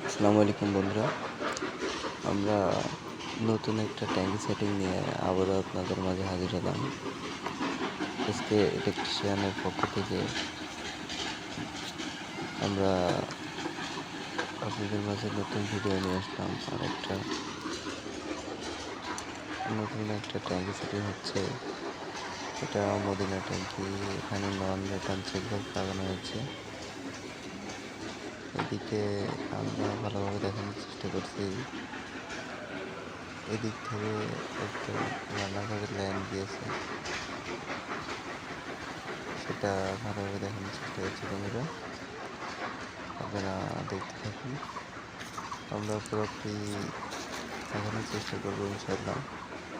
আসসালামু আলাইকুম বন্ধুরা। আমরা নতুন একটা ট্যাঙ্কি সেটিং নিয়ে আবারও আপনাদের মাঝে হাজির হলাম। আজকে ইলেকট্রিশিয়ানের পক্ষ থেকে আমরা আপনাদের মাঝে নতুন ভিডিও নিয়ে আসলাম। আর নতুন একটা ট্যাঙ্কি সেটিং হচ্ছে। এটা মদিনা ট্যাঙ্কি। এখানে নন রিটার্ন চেক ভালভ লাগানো হয়েছে। এদিকে আমরা ভালোভাবে দেখানোর চেষ্টা করছি। এদিক থেকে একটা রান্নাঘরের লাইন গিয়েছে, সেটা ভালোভাবে দেখানোর চেষ্টা করছি বন্ধুরা। আপনারা দেখতে থাকুন। আমরা পুরোপুরি দেখানোর চেষ্টা করবো ইনশাল্লাহ,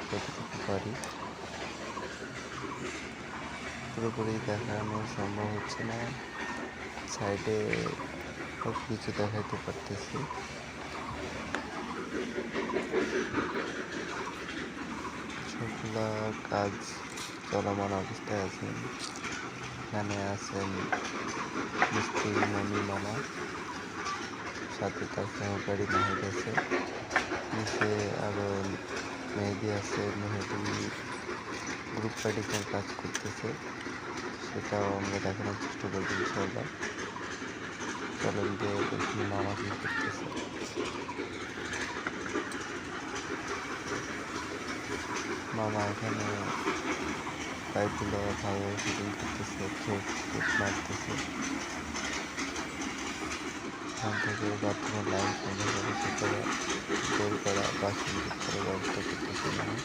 যতটুকু পারি। পুরোপুরি দেখানো সম্ভব হচ্ছে না, সাইডে সব কিছু দেখাইতে পারতেছি। সবগুলা কাজ চলমান অবস্থায় আছেন। এখানে আছেন মিস্ত্রি মনি মামা, সাথে তার সহকারী নাহিদ আছে, নিচে আরো মেহেদি আছে। মেহেদি গ্রুপ প্র্যাকটিসের কাজ করতেছে, সেটাও আমরা দেখানোর চেষ্টা করবো ইনশাল্লাহ। চলেন যে দেখি মামা কি করতেছে। মামা এখানে পাইপগুলো ভালোভাবে ফিটিং করতেছে, থ্রেড মারতেছে। এখান থেকে বাথরুমের লাইন সংগ্রহ করে সেটা বের করা, বাসন করার ব্যবস্থা করতেছে মামা।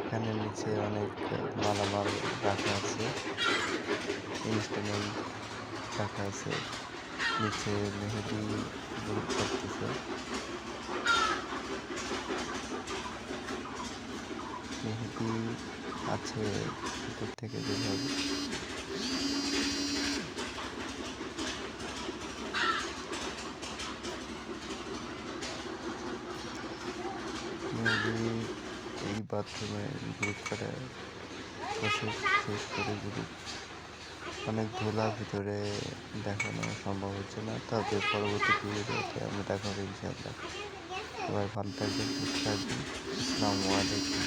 এখানে নিচে অনেক মালামাল রাখা আছে, ইনস্ট্রুমেন্ট রাখা আছে। নিচে মেহেদি গ্রুপ করতেছে। মেহেদি আছে ভিতর থেকে যেভাবে। মেহেদি এই বাথরুমে গ্রুপ করে প্রসেস শেষ করে গ্রুপ। অনেক ধুলা ভিতরে দেখানো সম্ভব হচ্ছে না, তবে পরবর্তী ভিডিওতে আমরা দেখাবো ইনশাআল্লাহ। সবাই ভালো থাকবেন, সুস্থ থাকবেন। আসসালামু আলাইকুম।